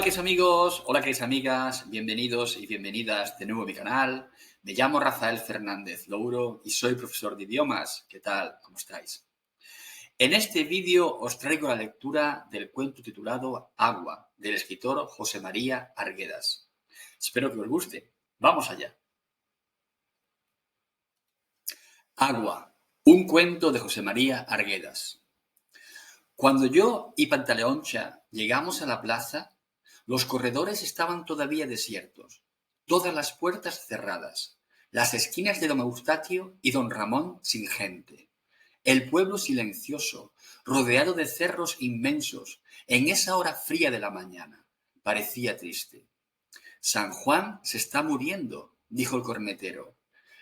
queridos amigos, hola queridas amigas, bienvenidos y bienvenidas de nuevo a mi canal. Me llamo Rafael Fernández Louro y soy profesor de idiomas. ¿Qué tal? ¿Cómo estáis? En este vídeo os traigo la lectura del cuento titulado Agua, del escritor José María Arguedas. Espero que os guste. ¡Vamos allá! Agua, un cuento de José María Arguedas. Cuando yo y Pantaleoncha llegamos a la plaza, los corredores estaban todavía desiertos, todas las puertas cerradas, las esquinas de don Eustaquio y don Ramón sin gente, el pueblo silencioso, rodeado de cerros inmensos, en esa hora fría de la mañana. Parecía triste. San Juan se está muriendo, dijo el cornetero.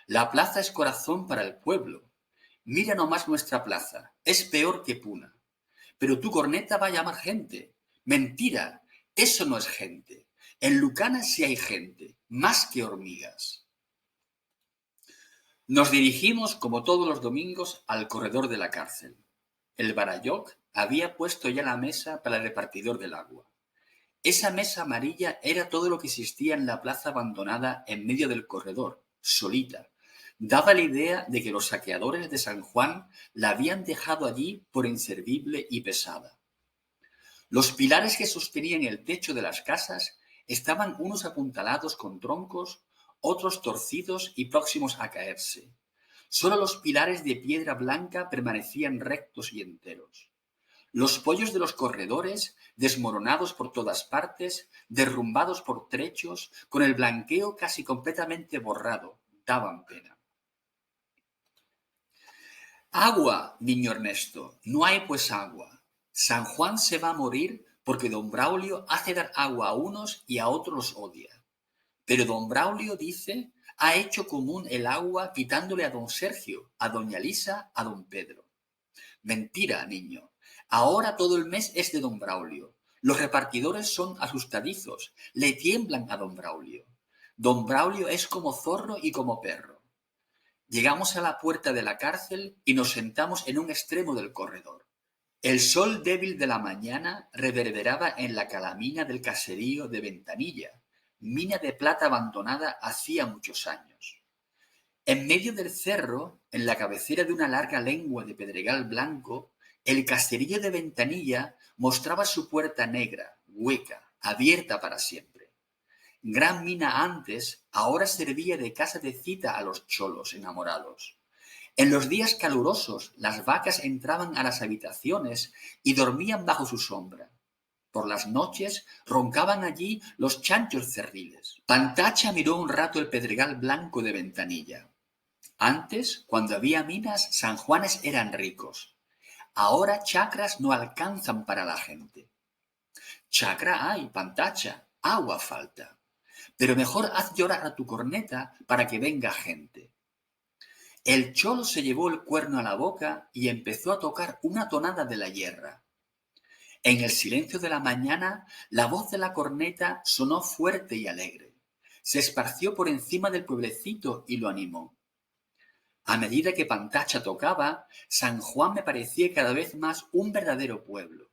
La plaza es corazón para el pueblo. Mira nomás nuestra plaza, es peor que Puna. Pero tu corneta va a llamar gente. Mentira, eso no es gente. En Lucana sí hay gente, más que hormigas. Nos dirigimos, como todos los domingos, al corredor de la cárcel. El Barayoc había puesto ya la mesa para el repartidor del agua. Esa mesa amarilla era todo lo que existía en la plaza abandonada en medio del corredor, solita. Daba la idea de que los saqueadores de San Juan la habían dejado allí por inservible y pesada. Los pilares que sostenían el techo de las casas estaban unos apuntalados con troncos, otros torcidos y próximos a caerse. Solo los pilares de piedra blanca permanecían rectos y enteros. Los pollos de los corredores, desmoronados por todas partes, derrumbados por trechos, con el blanqueo casi completamente borrado, daban pena. Agua, niño Ernesto, no hay pues agua. San Juan se va a morir porque don Braulio hace dar agua a unos y a otros los odia. Pero don Braulio dice, ha hecho común el agua quitándole a don Sergio, a doña Lisa, a don Pedro. Mentira, niño. Ahora todo el mes es de don Braulio. Los repartidores son asustadizos, le tiemblan a don Braulio. Don Braulio es como zorro y como perro. Llegamos a la puerta de la cárcel y nos sentamos en un extremo del corredor. El sol débil de la mañana reverberaba en la calamina del caserío de Ventanilla, mina de plata abandonada hacía muchos años. En medio del cerro, en la cabecera de una larga lengua de pedregal blanco, el caserío de Ventanilla mostraba su puerta negra, hueca, abierta para siempre. Gran mina antes, ahora servía de casa de cita a los cholos enamorados. En los días calurosos, las vacas entraban a las habitaciones y dormían bajo su sombra. Por las noches roncaban allí los chanchos cerriles. Pantacha miró un rato el pedregal blanco de Ventanilla. Antes, cuando había minas, Sanjuanes eran ricos. Ahora chacras no alcanzan para la gente. Chacra hay, Pantacha, agua falta. Pero mejor haz llorar a tu corneta para que venga gente. El cholo se llevó el cuerno a la boca y empezó a tocar una tonada de la yerra. En el silencio de la mañana, la voz de la corneta sonó fuerte y alegre. Se esparció por encima del pueblecito y lo animó. A medida que Pantacha tocaba, San Juan me parecía cada vez más un verdadero pueblo.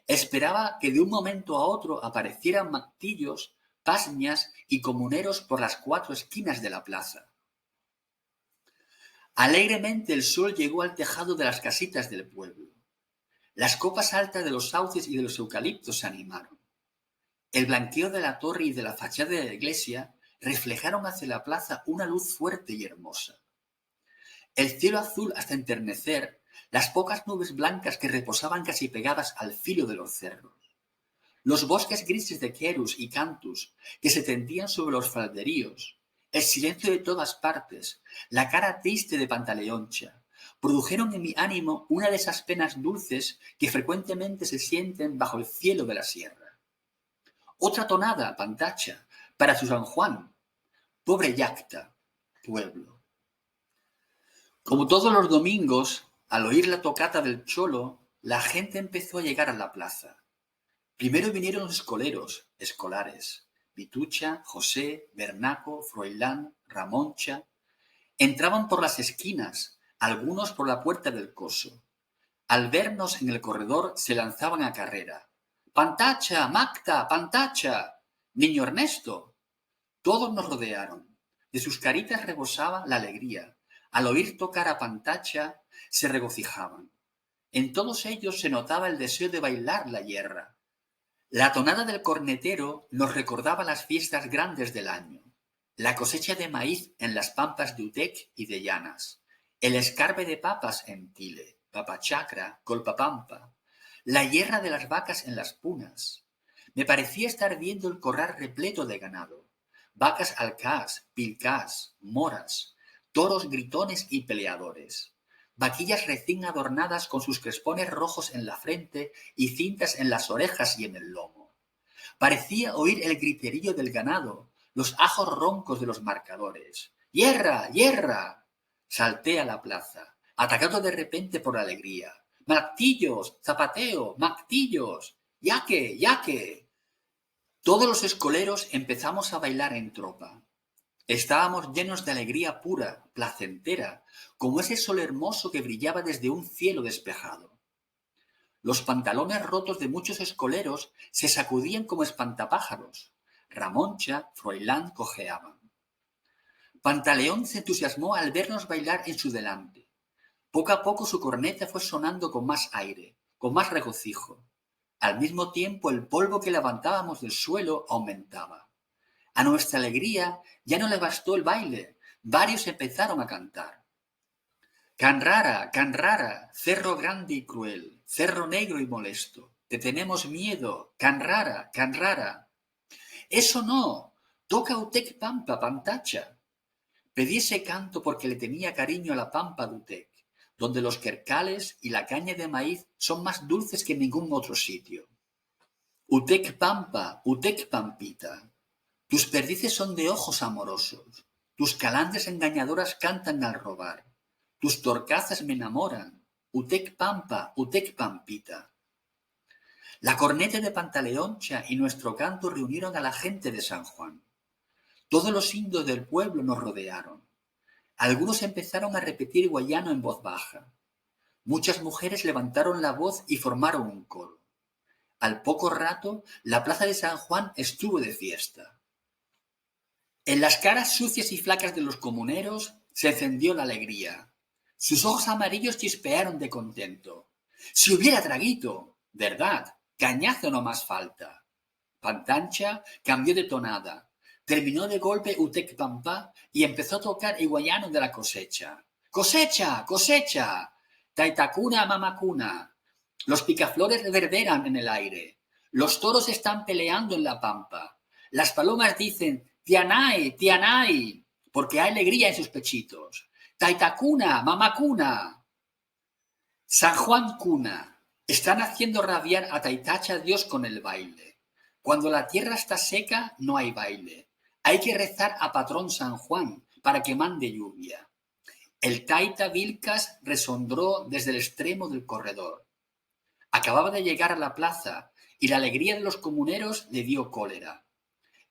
Esperaba que de un momento a otro aparecieran martillos, pasñas y comuneros por las cuatro esquinas de la plaza. Alegremente el sol llegó al tejado de las casitas del pueblo. Las copas altas de los sauces y de los eucaliptos se animaron. El blanqueo de la torre y de la fachada de la iglesia reflejaron hacia la plaza una luz fuerte y hermosa. El cielo azul hasta enternecer, las pocas nubes blancas que reposaban casi pegadas al filo de los cerros. Los bosques grises de querus y cantus que se tendían sobre los falderíos, el silencio de todas partes, la cara triste de Pantaleoncha, produjeron en mi ánimo una de esas penas dulces que frecuentemente se sienten bajo el cielo de la sierra. Otra tonada, Pantacha, para su San Juan. Pobre Yacta, pueblo. Como todos los domingos, al oír la tocata del cholo, la gente empezó a llegar a la plaza. Primero vinieron los escolares, Vitucha, José, Bernaco, Froilán, Ramoncha. Entraban por las esquinas, algunos por la puerta del coso. Al vernos en el corredor se lanzaban a carrera. ¡Pantacha, Magda, Pantacha! ¡Niño Ernesto! Todos nos rodearon. De sus caritas rebosaba la alegría. Al oír tocar a Pantacha, se regocijaban. En todos ellos se notaba el deseo de bailar la hierra. La tonada del cornetero nos recordaba las fiestas grandes del año. La cosecha de maíz en las pampas de Utec y de Llanas. El escarbe de papas en Tile, Papachacra, Colpapampa. La hierra de las vacas en las punas. Me parecía estar viendo el corral repleto de ganado. Vacas alcás, pilcás, moras, toros gritones y peleadores. Vaquillas recién adornadas con sus crespones rojos en la frente y cintas en las orejas y en el lomo. Parecía oír el griterío del ganado, los ajos roncos de los marcadores. ¡Hierra! ¡Hierra! Salté a la plaza, atacado de repente por la alegría. ¡Martillos! ¡Zapateo! ¡Martillos! ¡Yaque! ¡Yaque! Todos los escoleros empezamos a bailar en tropa. Estábamos llenos de alegría pura, placentera, como ese sol hermoso que brillaba desde un cielo despejado. Los pantalones rotos de muchos escoleros se sacudían como espantapájaros. Ramoncha, Froilán cojeaban. Pantaleón se entusiasmó al vernos bailar en su delante. Poco a poco su corneta fue sonando con más aire, con más regocijo. Al mismo tiempo el polvo que levantábamos del suelo aumentaba. A nuestra alegría ya no le bastó el baile. Varios empezaron a cantar. Canrara, cerro grande y cruel, cerro negro y molesto, te tenemos miedo, Canrara, Canrara. Eso no, toca Utec Pampa, Pantacha. Pedí ese canto porque le tenía cariño a la pampa de Utec, donde los quercales y la caña de maíz son más dulces que en ningún otro sitio. Utec Pampa, Utec Pampita. Tus perdices son de ojos amorosos, tus calandres engañadoras cantan al robar, tus torcazas me enamoran, Utec Pampa, Utec Pampita. La corneta de Pantaleoncha y nuestro canto reunieron a la gente de San Juan. Todos los indios del pueblo nos rodearon. Algunos empezaron a repetir guayano en voz baja. Muchas mujeres levantaron la voz y formaron un coro. Al poco rato, la plaza de San Juan estuvo de fiesta. En las caras sucias y flacas de los comuneros se encendió la alegría. Sus ojos amarillos chispearon de contento. ¡Si hubiera traguito! ¿Verdad? Cañazo no más falta. Pantancha cambió de tonada. Terminó de golpe Utec Pampa y empezó a tocar el guayano de la cosecha. ¡Cosecha! ¡Cosecha! Taitacuna mamacuna. Los picaflores reverberan en el aire. Los toros están peleando en la pampa. Las palomas dicen Tianay, Tianay, porque hay alegría en sus pechitos. Taitacuna, mamacuna. San Juan cuna. Están haciendo rabiar a Taitacha Dios con el baile. Cuando la tierra está seca, no hay baile. Hay que rezar a patrón San Juan para que mande lluvia. El Taita Vilcas resondró desde el extremo del corredor. Acababa de llegar a la plaza y la alegría de los comuneros le dio cólera.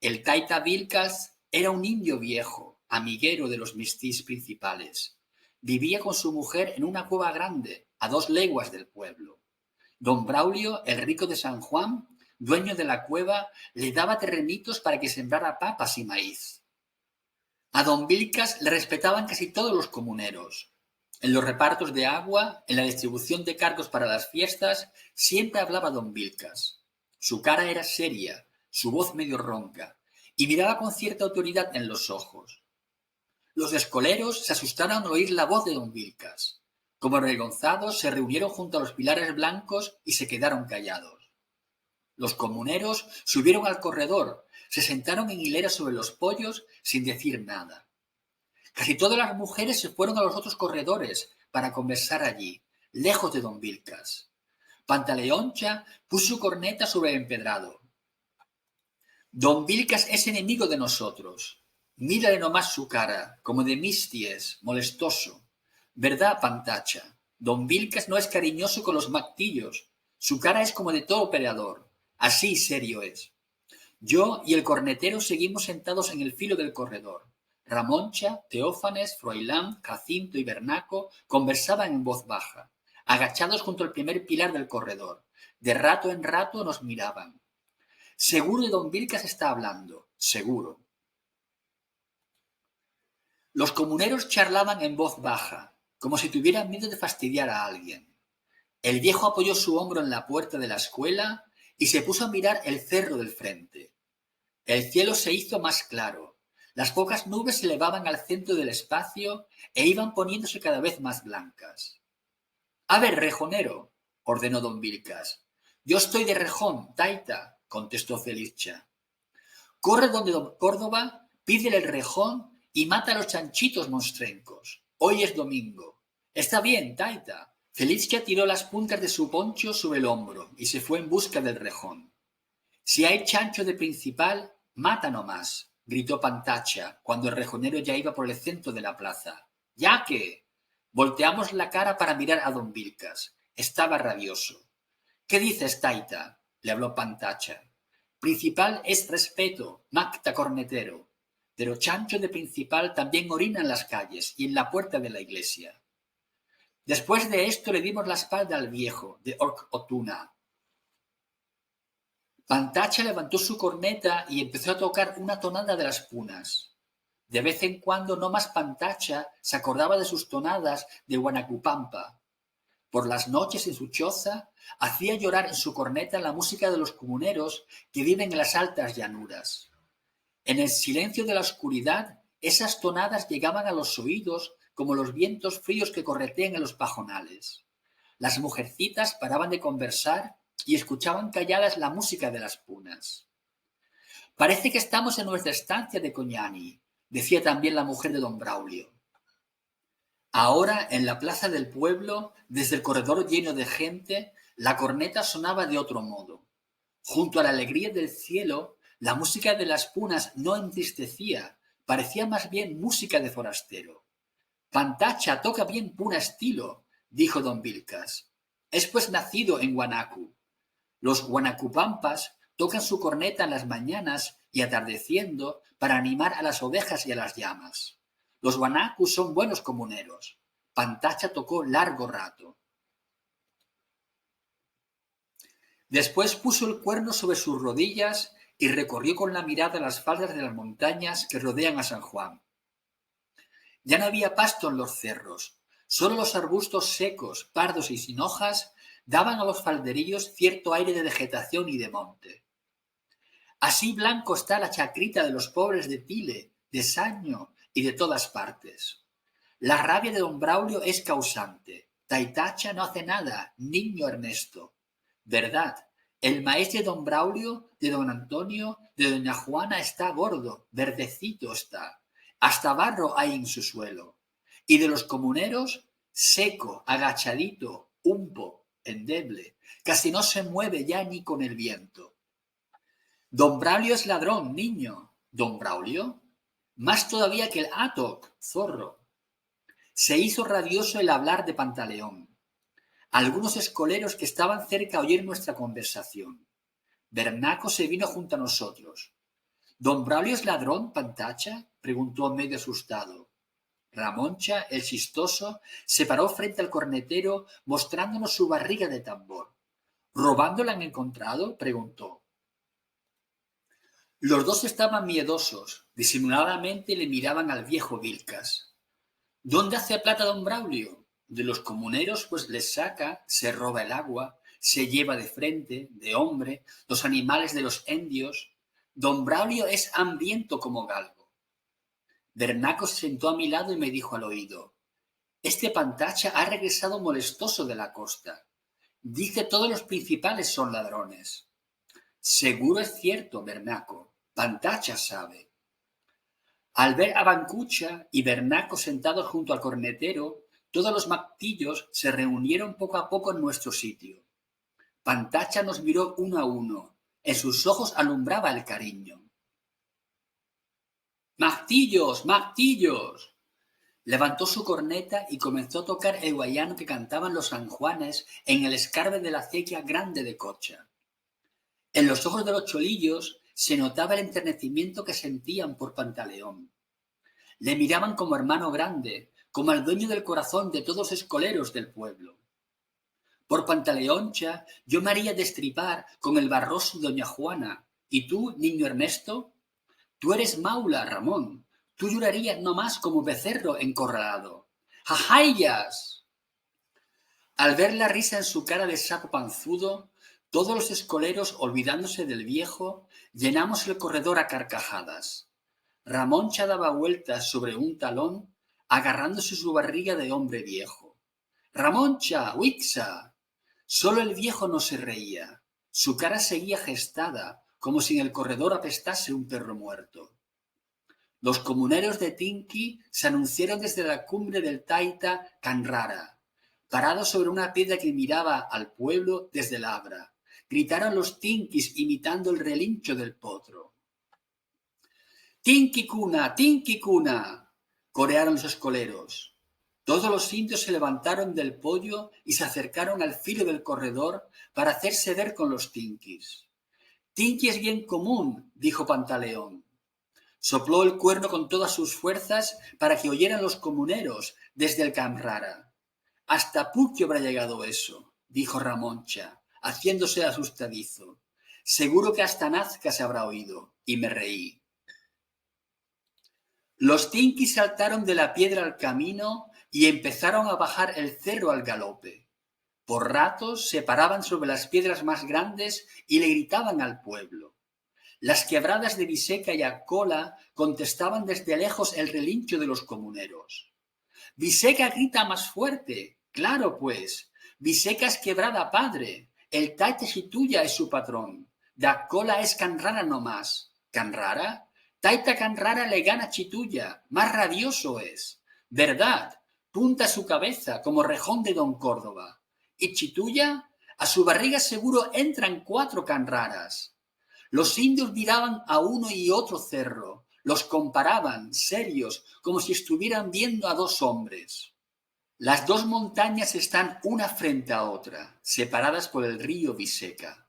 El Taita Vilcas era un indio viejo, amiguero de los mistís principales. Vivía con su mujer en una cueva grande, a 2 leguas del pueblo. Don Braulio, el rico de San Juan, dueño de la cueva, le daba terrenitos para que sembrara papas y maíz. A don Vilcas le respetaban casi todos los comuneros. En los repartos de agua, en la distribución de cargos para las fiestas, siempre hablaba don Vilcas. Su cara era seria, su voz medio ronca, y miraba con cierta autoridad en los ojos. Los escoleros se asustaron al oír la voz de don Vilcas. Como avergonzados, se reunieron junto a los pilares blancos y se quedaron callados. Los comuneros subieron al corredor, se sentaron en hilera sobre los pollos sin decir nada. Casi todas las mujeres se fueron a los otros corredores para conversar allí, lejos de don Vilcas. Pantaleoncha puso su corneta sobre el empedrado. Don Vilcas es enemigo de nosotros. Mírale nomás su cara, como de misties, molestoso. ¿Verdad, Pantacha? Don Vilcas no es cariñoso con los mactillos. Su cara es como de todo peleador. Así serio es. Yo y el cornetero seguimos sentados en el filo del corredor. Ramoncha, Teófanes, Froilán, Jacinto y Bernaco conversaban en voz baja, agachados junto al primer pilar del corredor. De rato en rato nos miraban. Seguro de don Vilcas está hablando, seguro. Los comuneros charlaban en voz baja, como si tuvieran miedo de fastidiar a alguien. El viejo apoyó su hombro en la puerta de la escuela y se puso a mirar el cerro del frente. El cielo se hizo más claro. Las pocas nubes se elevaban al centro del espacio e iban poniéndose cada vez más blancas. —A ver, rejonero —ordenó don Vilcas. —Yo estoy de rejón, taita —contestó Felizcha. Corre donde don Córdoba, pídele el rejón y mata a los chanchitos monstrencos. Hoy es domingo. Está bien, taita. Felizcha tiró las puntas de su poncho sobre el hombro y se fue en busca del rejón. Si hay chancho de principal, mata nomás, gritó Pantacha cuando el rejonero ya iba por el centro de la plaza. —¿Ya qué? Volteamos la cara para mirar a don Vilcas. Estaba rabioso. —¿Qué dices, taita? —le habló Pantacha. —Principal es respeto, macta cornetero. Pero chancho de principal también orina en las calles y en la puerta de la iglesia. Después de esto le dimos la espalda al viejo, de Orc-Otuna. Pantacha levantó su corneta y empezó a tocar una tonada de las punas. De vez en cuando no más Pantacha se acordaba de sus tonadas de Huanacupampa. Por las noches en su choza hacía llorar en su corneta la música de los comuneros que viven en las altas llanuras. En el silencio de la oscuridad, esas tonadas llegaban a los oídos como los vientos fríos que corretean en los pajonales. Las mujercitas paraban de conversar y escuchaban calladas la música de las punas. —Parece que estamos en nuestra estancia de Coñani —decía también la mujer de don Braulio. Ahora, en la plaza del pueblo, desde el corredor lleno de gente, la corneta sonaba de otro modo. Junto a la alegría del cielo, la música de las punas no entristecía, parecía más bien música de forastero. —Pantacha toca bien puna estilo —dijo don Vilcas—. Es pues nacido en Huanacu. Los Huanacupampas tocan su corneta en las mañanas y atardeciendo para animar a las ovejas y a las llamas. Los Huanacus son buenos comuneros. Pantacha tocó largo rato. Después puso el cuerno sobre sus rodillas y recorrió con la mirada las faldas de las montañas que rodean a San Juan. Ya no había pasto en los cerros. Solo los arbustos secos, pardos y sin hojas daban a los falderillos cierto aire de vegetación y de monte. Así blanco está la chacrita de los pobres de Tile, de Saño y de todas partes. La rabia de don Braulio es causante. Taitacha no hace nada, niño Ernesto. ¿Verdad? El maíz de don Braulio, de don Antonio, de doña Juana está gordo, verdecito está. Hasta barro hay en su suelo. Y de los comuneros, seco, agachadito, humpo, endeble. Casi no se mueve ya ni con el viento. Don Braulio es ladrón, niño. ¿Don Braulio? Más todavía que el Atoc, zorro. Se hizo rabioso el hablar de Pantaleón. Algunos escoleros que estaban cerca oyeron nuestra conversación. Bernaco se vino junto a nosotros. —¿Don Braulio es ladrón, Pantacha? —preguntó medio asustado. Ramoncha, el chistoso, se paró frente al cornetero mostrándonos su barriga de tambor. —¿Robando la han encontrado? —preguntó. Los dos estaban miedosos. Disimuladamente le miraban al viejo Vilcas. —¿Dónde hace plata don Braulio? —De los comuneros, pues les saca, se roba el agua, se lleva de frente, de hombre, los animales de los indios. Don Braulio es hambriento como galgo. Bernaco se sentó a mi lado y me dijo al oído: Este Pantacha ha regresado molestoso de la costa. Dice todos los principales son ladrones. Seguro es cierto, Bernaco. Pantacha sabe. Al ver a Bancucha y Bernaco sentados junto al cornetero, todos los mactillos se reunieron poco a poco en nuestro sitio. Pantacha nos miró uno a uno. En sus ojos alumbraba el cariño. ¡Mactillos! ¡Mactillos! Levantó su corneta y comenzó a tocar el guayano que cantaban los sanjuanes en el escarbe de la acequia grande de Cocha. En los ojos de los cholillos se notaba el enternecimiento que sentían por Pantaleón. Le miraban como hermano grande, como al dueño del corazón de todos los escoleros del pueblo. Por Pantaleoncha yo me haría destripar con el barroso de doña Juana. ¿Y tú, niño Ernesto? Tú eres maula, Ramón. Tú llorarías no más como becerro encorralado. ¡Jajayas! Al ver la risa en su cara de sapo panzudo, todos los escoleros, olvidándose del viejo, llenamos el corredor a carcajadas. Ramoncha daba vueltas sobre un talón, agarrándose su barriga de hombre viejo. ¡Ramoncha! ¡Wixa! Solo el viejo no se reía. Su cara seguía gestada, como si en el corredor apestase un perro muerto. Los comuneros de Tinqui se anunciaron desde la cumbre del Taita Canrara, parados sobre una piedra que miraba al pueblo desde el Abra. Gritaron los tinquis imitando el relincho del potro. ¡Tinqui cuna! ¡Tinqui cuna! Corearon los escoleros. Todos los indios se levantaron del podio y se acercaron al filo del corredor para hacerse ver con los tinquis. Tinqui es bien común, dijo Pantaleón. Sopló el cuerno con todas sus fuerzas para que oyeran los comuneros desde el Camrara. Hasta Puquio habrá llegado eso, dijo Ramoncha, haciéndose asustadizo. Seguro que hasta Nazca se habrá oído, y me reí. Los tinquis saltaron de la piedra al camino y empezaron a bajar el cerro al galope. Por ratos se paraban sobre las piedras más grandes y le gritaban al pueblo. Las quebradas de Viseca y Acola contestaban desde lejos el relincho de los comuneros. Viseca grita más fuerte. Claro, pues. Viseca es quebrada padre. El Taita Chituya es su patrón. De Acola es Canrara no más. ¿Canrara? Taita Canrara le gana Chituya. Más rabioso es. ¿Verdad? Punta su cabeza como rejón de Don Córdoba. ¿Y Chituya? A su barriga seguro entran 4 Canraras. Los indios miraban a uno y otro cerro, los comparaban, serios, como si estuvieran viendo a 2 hombres. Las 2 montañas están una frente a otra, separadas por el río Viseca.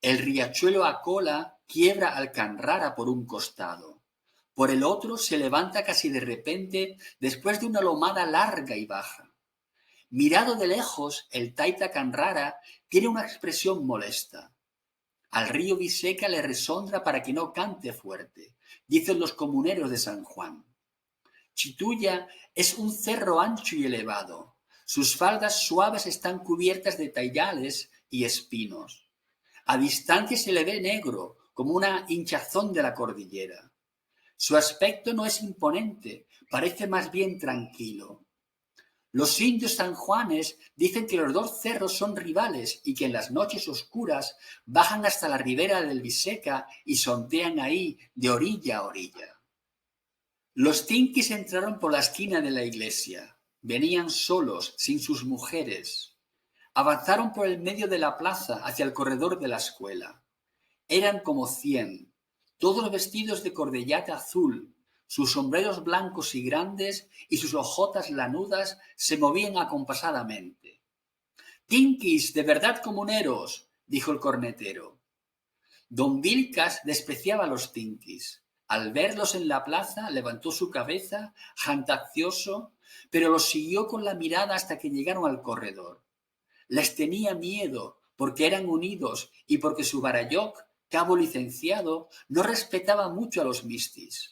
El riachuelo Acola quiebra al Canrara por un costado. Por el otro se levanta casi de repente después de una lomada larga y baja. Mirado de lejos, el Taita Canrara tiene una expresión molesta. Al río Viseca le resondra para que no cante fuerte, dicen los comuneros de San Juan. Chituya es un cerro ancho y elevado. Sus faldas suaves están cubiertas de taigales y espinos. A distancia se le ve negro, como una hinchazón de la cordillera. Su aspecto no es imponente, parece más bien tranquilo. Los indios sanjuanes dicen que los 2 cerros son rivales y que en las noches oscuras bajan hasta la ribera del Viseca y sondean ahí de orilla a orilla. Los tinquis entraron por la esquina de la iglesia. Venían solos, sin sus mujeres. Avanzaron por el medio de la plaza hacia el corredor de la escuela. Eran como 100, todos vestidos de cordellate azul. Sus sombreros blancos y grandes y sus ojotas lanudas se movían acompasadamente. —¡Tinquis, de verdad comuneros! —dijo el cornetero. Don Vilcas despreciaba a los tinquis. Al verlos en la plaza levantó su cabeza, jactancioso, pero los siguió con la mirada hasta que llegaron al corredor. Les tenía miedo porque eran unidos y porque su barayoc, cabo licenciado, no respetaba mucho a los mistis.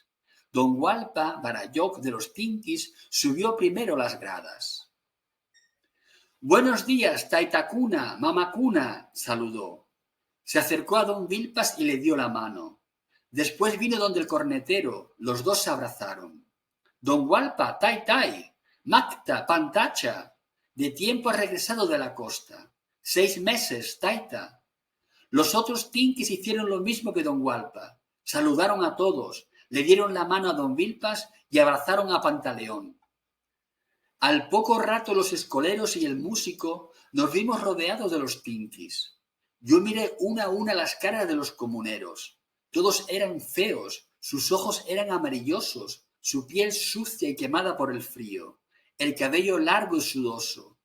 Don Hualpa, barayoc de los tinquis, subió primero las gradas. —Buenos días, Taitacuna, mamacuna —saludó. Se acercó a don Vilpas y le dio la mano. Después vino donde el cornetero, los 2 se abrazaron. —Don Hualpa, tai, macta, pantacha. De tiempo ha regresado de la costa. 6 meses, taita. Los otros tinquis hicieron lo mismo que don Hualpa. Saludaron a todos. Le dieron la mano a don Vilpas y abrazaron a Pantaleón. Al poco rato los escoleros y el músico nos vimos rodeados de los tinquis. Yo miré una a una las caras de los comuneros. Todos eran feos, sus ojos eran amarillosos, su piel sucia y quemada por el frío, el cabello largo y sudoso.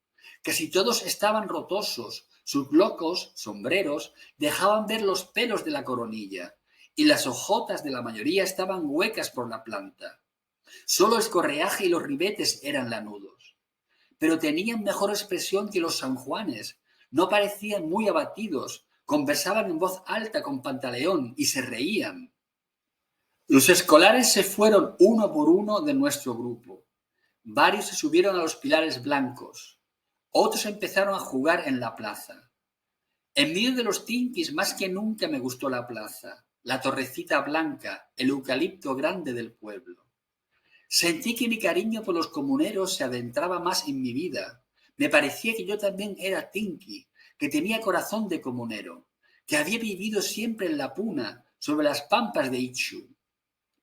Casi todos estaban rotosos, sus locos, sombreros, dejaban ver los pelos de la coronilla. Y las hojotas de la mayoría estaban huecas por la planta. Solo el correaje y los ribetes eran lanudos. Pero tenían mejor expresión que los sanjuanes. No parecían muy abatidos, conversaban en voz alta con Pantaleón y se reían. Los escolares se fueron uno por uno de nuestro grupo. Varios se subieron a los pilares blancos. Otros empezaron a jugar en la plaza. En medio de los tinquis más que nunca me gustó la plaza, la torrecita blanca, el eucalipto grande del pueblo. Sentí que mi cariño por los comuneros se adentraba más en mi vida. Me parecía que yo también era tinqui, que tenía corazón de comunero, que había vivido siempre en la puna, sobre las pampas de Ichu.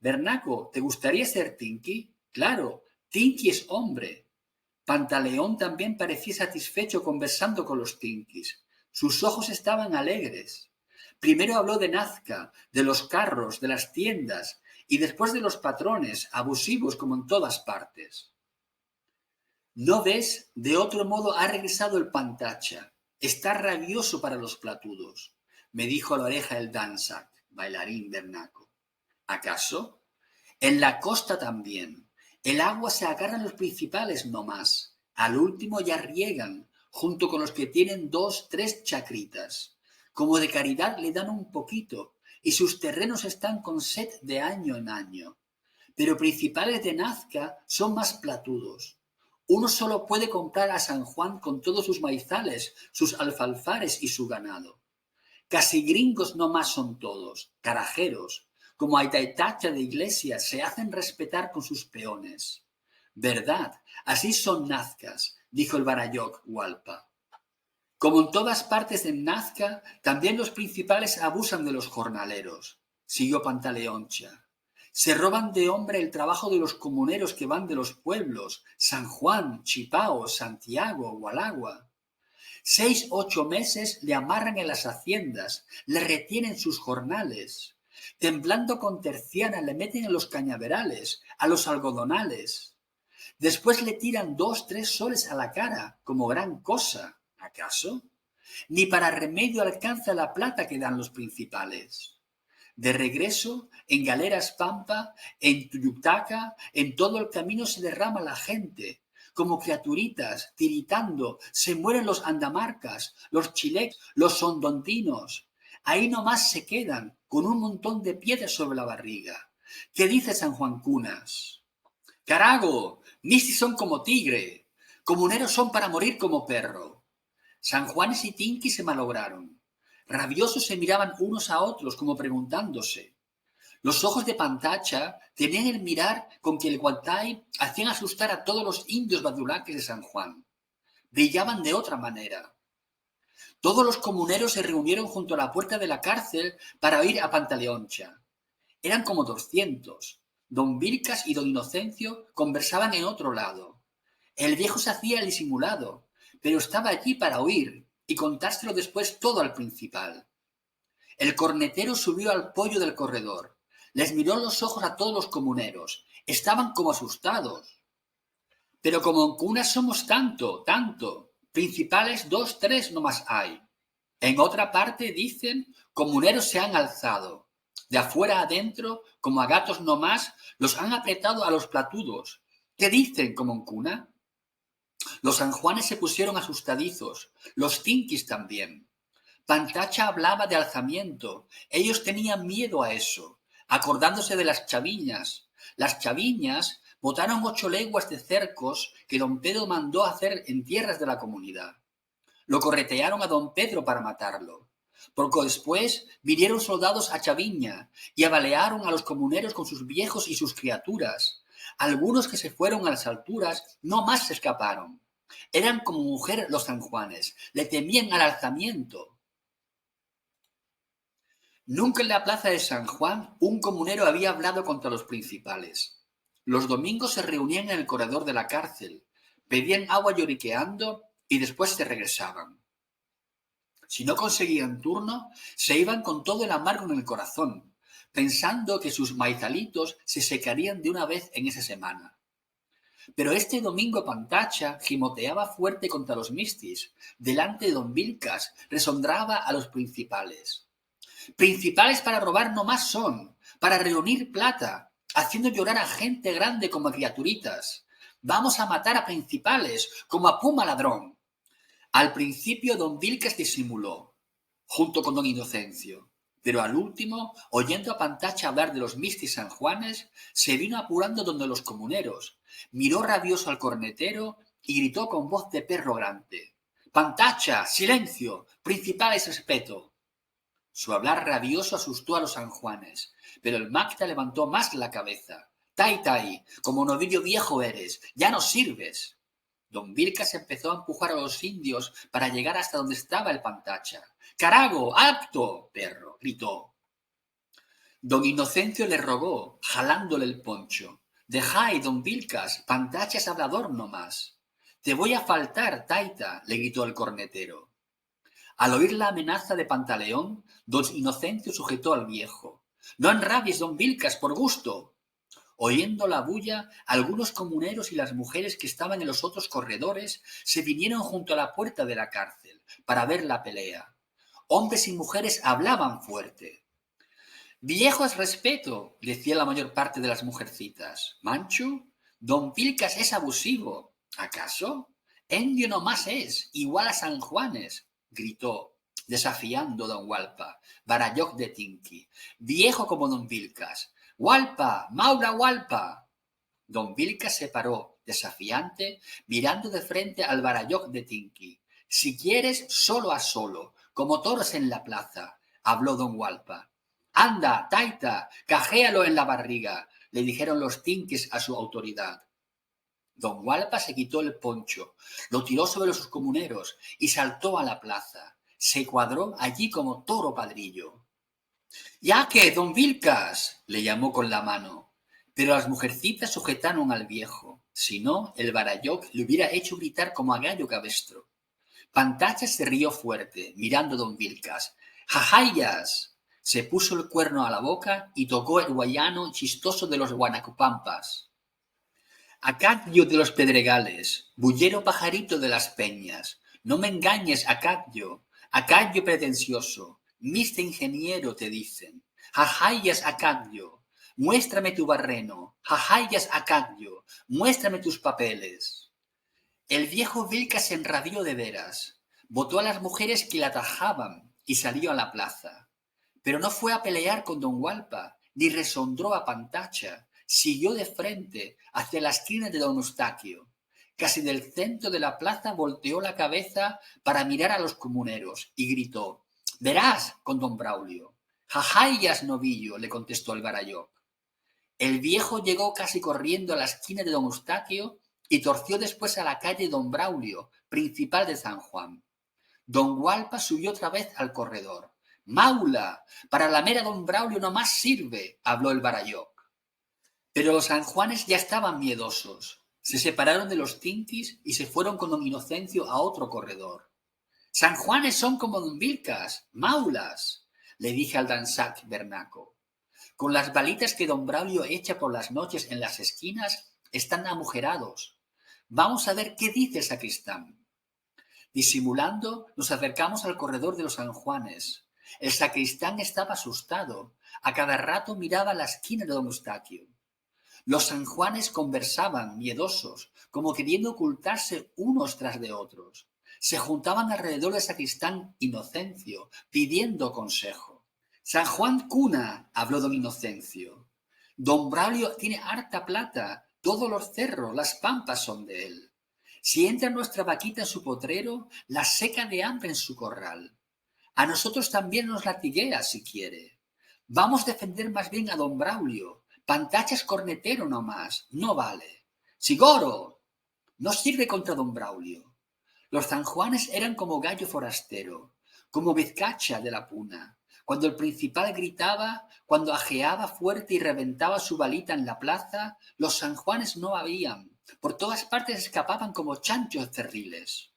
Bernaco, ¿te gustaría ser tinqui? Claro, tinqui es hombre. Pantaleón también parecía satisfecho conversando con los tinquis. Sus ojos estaban alegres. Primero habló de Nazca, de los carros, de las tiendas, y después de los patrones, abusivos como en todas partes. ¿No ves? De otro modo ha regresado el Pantacha. Está rabioso para los platudos, me dijo a la oreja el Dansac, bailarín bernaco. ¿Acaso? En la costa también. El agua se agarra a los principales no más. Al último ya riegan, junto con los que tienen 2, 3 chacritas. Como de caridad le dan un poquito, y sus terrenos están con sed de año en año. Pero principales de Nazca son más platudos. Uno solo puede comprar a San Juan con todos sus maizales, sus alfalfares y su ganado. Casi gringos no más son todos, carajeros, como Aitaitacha de iglesia, se hacen respetar con sus peones. Verdad, así son nazcas, dijo el Barayoc Hualpa. Como en todas partes en Nazca, también los principales abusan de los jornaleros, siguió Pantaleoncha. Se roban de hombre el trabajo de los comuneros que van de los pueblos, San Juan, Chipao, Santiago, Gualagua. 6, 8 meses le amarran en las haciendas, le retienen sus jornales. Temblando con terciana le meten en los cañaverales, a los algodonales. Después le tiran 2, 3 soles a la cara, como gran cosa. ¿Acaso? Ni para remedio alcanza la plata que dan los principales. De regreso, en Galeras Pampa, en Tuyutaca, en todo el camino se derrama la gente. Como criaturitas, tiritando, se mueren los andamarcas, los chilecs, los sondontinos. Ahí nomás se quedan, con un montón de piedras sobre la barriga. ¿Qué dice San Juan Cunas? Carago, mistis son como tigre, comuneros son para morir como perro. San Juanes y Tinqui se malograron. Rabiosos se miraban unos a otros como preguntándose. Los ojos de Pantacha tenían el mirar con que el Guantay hacían asustar a todos los indios badulaques de San Juan. Brillaban de otra manera. Todos los comuneros se reunieron junto a la puerta de la cárcel para oír a Pantaleoncha. Eran como 200. Don Vilcas y don Inocencio conversaban en otro lado. El viejo se hacía el disimulado, pero estaba allí para oír y contárselo después todo al principal. El cornetero subió al poyo del corredor. Les miró los ojos a todos los comuneros. Estaban como asustados. Pero como en Cunas somos tanto, principales 2, 3 no más hay. En otra parte dicen, comuneros se han alzado. De afuera adentro, como a gatos no más, los han apretado a los platudos. ¿Qué dicen, como en Cuna? Los sanjuanes se pusieron asustadizos, los tinquis también. Pantacha hablaba de alzamiento. Ellos tenían miedo a eso, acordándose de las chaviñas. Las chaviñas botaron 8 leguas de cercos que don Pedro mandó hacer en tierras de la comunidad. Lo corretearon a don Pedro para matarlo. Poco después vinieron soldados a Chaviña y abalearon a los comuneros con sus viejos y sus criaturas. Algunos que se fueron a las alturas no más se escaparon. Eran como mujer los sanjuanes, le temían al alzamiento. Nunca en la plaza de San Juan un comunero había hablado contra los principales. Los domingos se reunían en el corredor de la cárcel, pedían agua lloriqueando y después se regresaban. Si no conseguían turno, se iban con todo el amargo en el corazón, pensando que sus maizalitos se secarían de una vez en esa semana. Pero este domingo Pantacha gimoteaba fuerte contra los mistis. Delante de don Vilcas resondraba a los principales. Principales para robar no más son, para reunir plata, haciendo llorar a gente grande como a criaturitas. Vamos a matar a principales, como a puma ladrón. Al principio don Vilcas disimuló, junto con don Inocencio, pero al último, oyendo a Pantacha hablar de los mistis sanjuanes, se vino apurando donde los comuneros, miró rabioso al cornetero y gritó con voz de perro grande: «Pantacha, silencio, principal es respeto». Su hablar rabioso asustó a los sanjuanes, pero el Macta levantó más la cabeza. «Tai, tai, como novillo viejo eres, ya no sirves». Don Vilcas empezó a empujar a los indios para llegar hasta donde estaba el Pantacha. «¡Carago, apto!», perro, gritó. Don Inocencio le rogó, jalándole el poncho: «Dejad, don Vilcas, Pantacha es hablador no más». «Te voy a faltar, taita», le gritó el cornetero. Al oír la amenaza de Pantaleón, don Inocencio sujetó al viejo. «No enrabies, don Vilcas, por gusto». Oyendo la bulla, algunos comuneros y las mujeres que estaban en los otros corredores se vinieron junto a la puerta de la cárcel para ver la pelea. Hombres y mujeres hablaban fuerte. «Viejo es respeto», decía la mayor parte de las mujercitas. «Manchu, don Vilcas es abusivo. ¿Acaso? Endio no más es, igual a San Juanes», gritó, desafiando don Hualpa, Barayoc de Tinqui. «Viejo como don Vilcas. ¡Hualpa! ¡Maura Hualpa!». Don Vilcas se paró, desafiante, mirando de frente al Barayoc de Tinqui. «Si quieres, solo a solo, como toros en la plaza», habló don Hualpa. «Anda, taita, cajéalo en la barriga», le dijeron los tinquis a su autoridad. Don Hualpa se quitó el poncho, lo tiró sobre los comuneros y saltó a la plaza. Se cuadró allí como toro padrillo. «¡Ya que, don Vilcas!», le llamó con la mano. Pero las mujercitas sujetaron al viejo. Si no, el Barayoc le hubiera hecho gritar como a gallo cabestro. Pantacha se rió fuerte, mirando a don Vilcas. «¡Jajayas!». Se puso el cuerno a la boca y tocó el guayano chistoso de los Guanacopampas. «Acadio de los pedregales, bullero pajarito de las peñas, no me engañes, Acadio pretencioso, mister ingeniero te dicen. ¡Jajayas, Acadio! Muéstrame tu barreno. ¡Jajayas, Acadio! Muéstrame tus papeles». El viejo Vilcas se enrabió de veras, botó a las mujeres que le atajaban y salió a la plaza. Pero no fue a pelear con don Hualpa, ni resondró a Pantacha. Siguió de frente hacia la esquina de don Eustaquio. Casi del centro de la plaza volteó la cabeza para mirar a los comuneros y gritó: «Verás con don Braulio». «¡Jajayas, novillo!», le contestó el Barayoc. El viejo llegó casi corriendo a la esquina de don Eustaquio y torció después a la calle don Braulio, principal de San Juan. Don Hualpa subió otra vez al corredor. «¡Maula! Para la mera don Braulio no más sirve», habló el Barayoc. Pero los sanjuanes ya estaban miedosos. Se separaron de los tinquis y se fueron con don Inocencio a otro corredor. «Sanjuanes son como don Vilcas, maulas», le dije al danzac bernaco. «Con las balitas que don Braulio echa por las noches en las esquinas están amujerados. Vamos a ver qué dice el sacristán». Disimulando, nos acercamos al corredor de los sanjuanes. El sacristán estaba asustado. A cada rato miraba la esquina de don Eustaquio. Los sanjuanes conversaban, miedosos, como queriendo ocultarse unos tras de otros. Se juntaban alrededor del sacristán Inocencio, pidiendo consejo. «San Juan cuna», habló don Inocencio. «Don Braulio tiene harta plata, todos los cerros, las pampas son de él. Si entra nuestra vaquita en su potrero, la seca de hambre en su corral. A nosotros también nos latiguea si quiere. Vamos a defender más bien a don Braulio. Pantacha es cornetero no más, no vale. ¡Sigoro! No sirve contra don Braulio». Los sanjuanes eran como gallo forastero, como Vizcacha de la Puna. Cuando el principal gritaba, cuando ajeaba fuerte y reventaba su balita en la plaza, los sanjuanes no habían. Por todas partes escapaban como chanchos cerriles.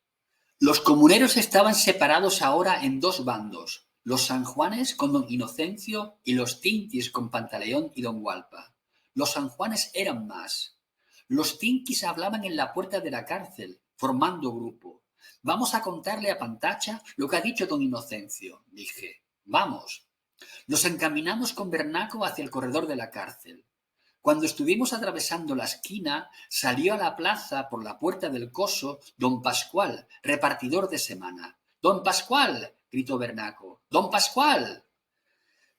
Los comuneros estaban separados ahora en dos bandos, los sanjuanes con don Inocencio y los tinquis con Pantaleón y don Hualpa. Los sanjuanes eran más. Los tinquis hablaban en la puerta de la cárcel, formando grupo. «Vamos a contarle a Pantacha lo que ha dicho don Inocencio», dije. «Vamos». Nos encaminamos con Bernaco hacia el corredor de la cárcel. Cuando estuvimos atravesando la esquina, salió a la plaza por la puerta del coso don Pascual, repartidor de semana. ¡Don Pascual! Gritó Bernaco. ¡Don Pascual!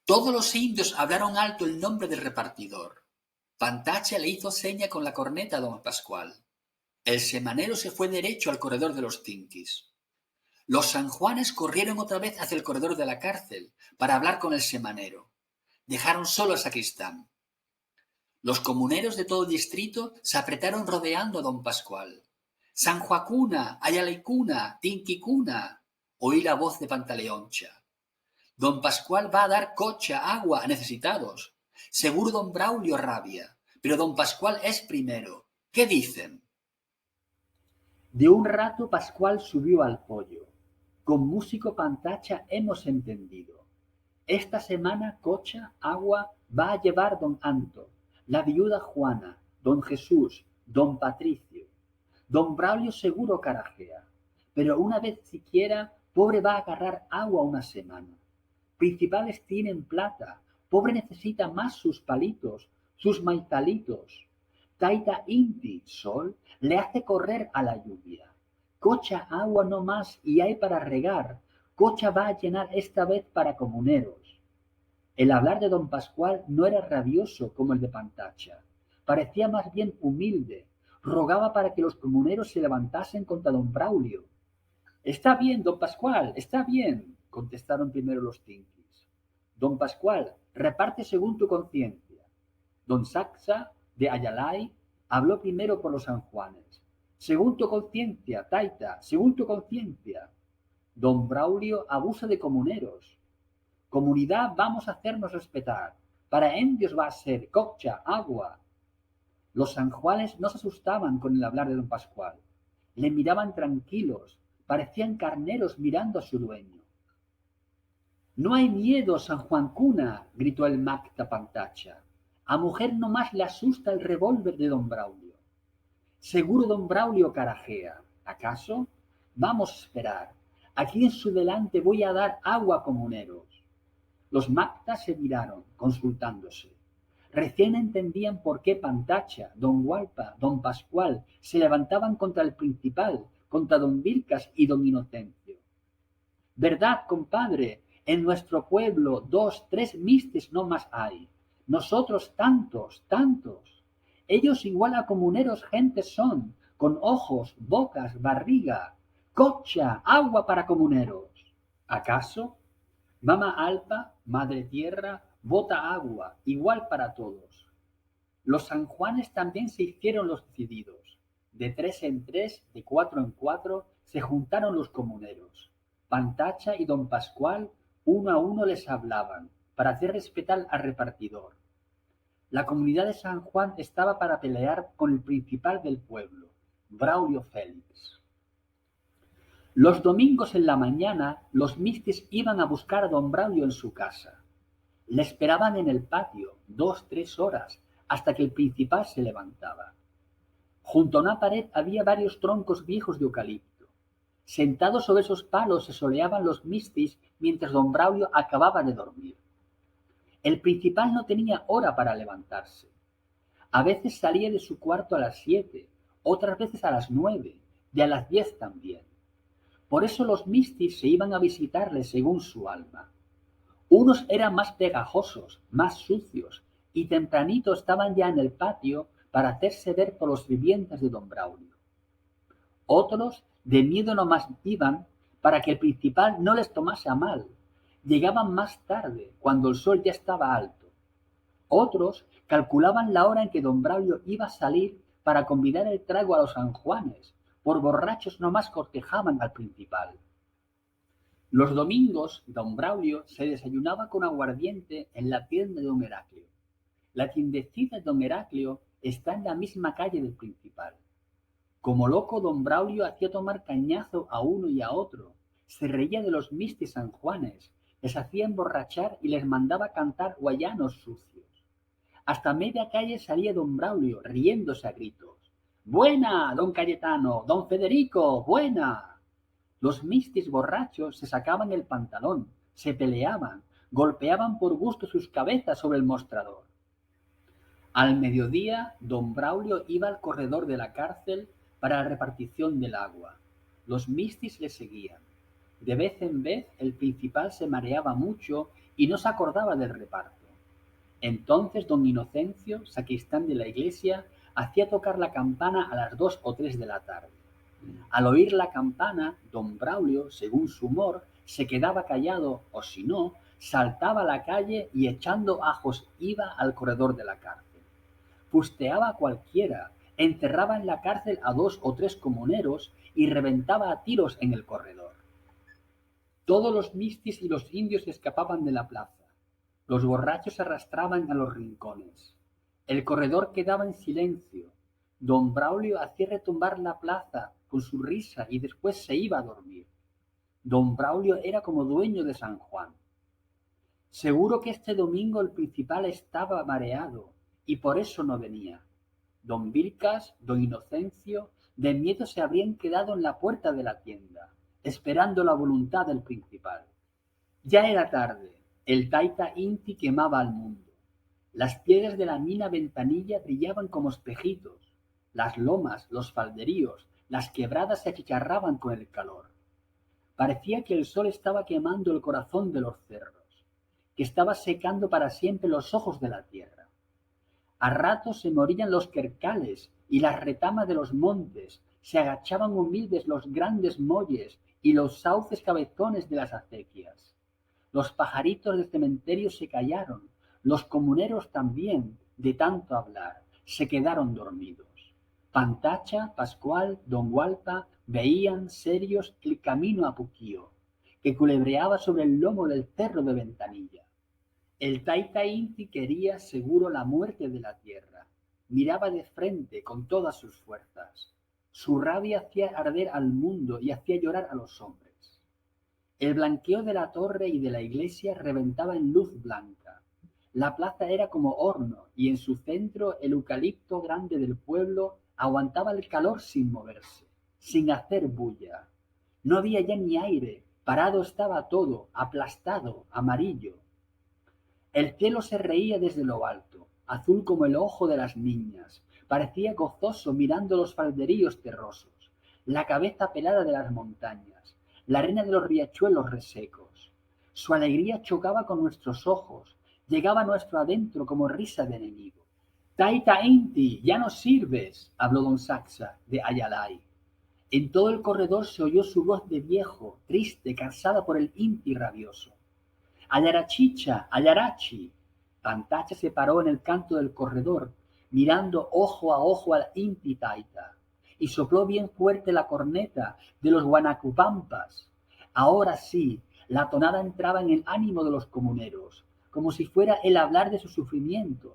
Todos los indios hablaron alto el nombre del repartidor. Pantacha le hizo seña con la corneta a don Pascual. El semanero se fue derecho al corredor de los Tinquis. Los sanjuanes corrieron otra vez hacia el corredor de la cárcel para hablar con el semanero. Dejaron solo al sacristán. Los comuneros de todo el distrito se apretaron rodeando a don Pascual. «San Joacuna, Ayalaicuna, Tinquicuna», oí la voz de Pantaleoncha. Don Pascual va a dar cocha, agua a necesitados. Seguro don Braulio rabia, pero don Pascual es primero. ¿Qué dicen? De un rato Pascual subió al poyo. Con músico Pantacha hemos entendido. Esta semana cocha, agua va a llevar don Anto, la viuda Juana, don Jesús, don Patricio. Don Braulio seguro carajea, pero una vez siquiera, pobre va a agarrar agua una semana. Principales tienen plata, pobre necesita más sus palitos, sus maizalitos. Taita Inti, sol, le hace correr a la lluvia. Cocha agua no más y hay para regar, cocha va a llenar esta vez para comuneros. El hablar de don Pascual no era rabioso como el de Pantacha, parecía más bien humilde, rogaba para que los comuneros se levantasen contra don Braulio. Está bien, don Pascual, está bien, contestaron primero los Tinquis. Don Pascual, reparte según tu conciencia. Don Saxa, de Ayalay, habló primero por los sanjuanes. Según tu conciencia, taita, según tu conciencia. Don Braulio abusa de comuneros. Comunidad vamos a hacernos respetar. Para indios va a ser cocha, agua. Los sanjuanes no se asustaban con el hablar de don Pascual. Le miraban tranquilos, parecían carneros mirando a su dueño. No hay miedo, San Juan Cuna, gritó el Macta Pantacha. A mujer no más le asusta el revólver de don Braulio. Seguro don Braulio carajea. ¿Acaso? Vamos a esperar. Aquí en su delante voy a dar agua a comuneros. Los Mactas se miraron, consultándose. Recién entendían por qué Pantacha, don Gualpa, don Pascual se levantaban contra el principal, contra don Vilcas y don Inocencio. ¿Verdad, compadre? En nuestro pueblo 2, 3 mistes no más hay. Nosotros tantos, tantos. Ellos igual a comuneros gentes son, con ojos, bocas, barriga. Cocha, agua para comuneros. ¿Acaso? Mama Alpa, madre tierra, bota agua, igual para todos. Los sanjuanes también se hicieron los decididos. De 3 en 3, de 4 en 4, se juntaron los comuneros. Pantacha y don Pascual uno a uno les hablaban, para hacer respetar al repartidor. La comunidad de San Juan estaba para pelear con el principal del pueblo, Braulio Félix. Los domingos en la mañana, los mistis iban a buscar a don Braulio en su casa. Le esperaban en el patio 2, 3 horas, hasta que el principal se levantaba. Junto a una pared había varios troncos viejos de eucalipto. Sentados sobre esos palos se soleaban los mistis mientras don Braulio acababa de dormir. El principal no tenía hora para levantarse. A veces salía de su cuarto a las 7, otras veces a las 9, y a las 10 también. Por eso los mistis se iban a visitarle según su alma. Unos eran más pegajosos, más sucios, y tempranito estaban ya en el patio para hacerse ver por los sirvientes de don Braulio. Otros de miedo nomás iban para que el principal no les tomase a mal. Llegaban más tarde, cuando el sol ya estaba alto. Otros calculaban la hora en que don Braulio iba a salir para convidar el trago a los sanjuanes. Por borrachos nomás cortejaban al principal. Los domingos, don Braulio se desayunaba con aguardiente en la tienda de don Heraclio. La tiendecita de don Heraclio está en la misma calle del principal. Como loco, don Braulio hacía tomar cañazo a uno y a otro, se reía de los mistis sanjuanes, les hacía emborrachar y les mandaba cantar guayanos sucios. Hasta media calle salía don Braulio, riéndose a gritos. ¡Buena, don Cayetano! ¡Don Federico! ¡Buena! Los mistis borrachos se sacaban el pantalón, se peleaban, golpeaban por gusto sus cabezas sobre el mostrador. Al mediodía, don Braulio iba al corredor de la cárcel para la repartición del agua. Los mistis le seguían. De vez en vez el principal se mareaba mucho y no se acordaba del reparto. Entonces don Inocencio, sacristán de la iglesia, hacía tocar la campana a las 2 o 3 de la tarde. Al oír la campana, don Braulio, según su humor, se quedaba callado o si no, saltaba a la calle y echando ajos iba al corredor de la cárcel. Fusteaba a cualquiera, encerraba en la cárcel a 2 o 3 comuneros y reventaba a tiros en el corredor. Todos los mistis y los indios escapaban de la plaza. Los borrachos se arrastraban a los rincones. El corredor quedaba en silencio. Don Braulio hacía retumbar la plaza con su risa y después se iba a dormir. Don Braulio era como dueño de San Juan. Seguro que este domingo el principal estaba mareado y por eso no venía. Don Vilcas, don Inocencio, de miedo se habrían quedado en la puerta de la tienda, esperando la voluntad del principal. Ya era tarde, el Taita Inti quemaba al mundo. Las piedras de la mina Ventanilla brillaban como espejitos. Las lomas, los falderíos, las quebradas se achicharraban con el calor. Parecía que el sol estaba quemando el corazón de los cerros, que estaba secando para siempre los ojos de la tierra. A ratos se morían los quercales y las retamas de los montes, se agachaban humildes los grandes molles y los sauces cabezones de las acequias. Los pajaritos del cementerio se callaron, los comuneros también, de tanto hablar, se quedaron dormidos. Pantacha, Pascual, don Gualpa veían serios el camino a Puquío, que culebreaba sobre el lomo del cerro de Ventanilla. El Taita Inti quería seguro la muerte de la tierra. Miraba de frente con todas sus fuerzas. Su rabia hacía arder al mundo y hacía llorar a los hombres. El blanqueo de la torre y de la iglesia reventaba en luz blanca. La plaza era como horno y en su centro el eucalipto grande del pueblo aguantaba el calor sin moverse, sin hacer bulla. No había ya ni aire, parado estaba todo, aplastado, amarillo. El cielo se reía desde lo alto, azul como el ojo de las niñas. Parecía gozoso mirando los falderíos terrosos, la cabeza pelada de las montañas, la arena de los riachuelos resecos. Su alegría chocaba con nuestros ojos, llegaba a nuestro adentro como risa de enemigo. Taita Inti, ya no sirves, habló don Saxa de Ayalay. En todo el corredor se oyó su voz de viejo, triste, cansada por el Inti rabioso. Ayarachicha, Ayarachi. Pantacha se paró en el canto del corredor, mirando ojo a ojo al Inti Taita, y sopló bien fuerte la corneta de los Guanacupampas. Ahora sí, la tonada entraba en el ánimo de los comuneros, como si fuera el hablar de sus sufrimientos.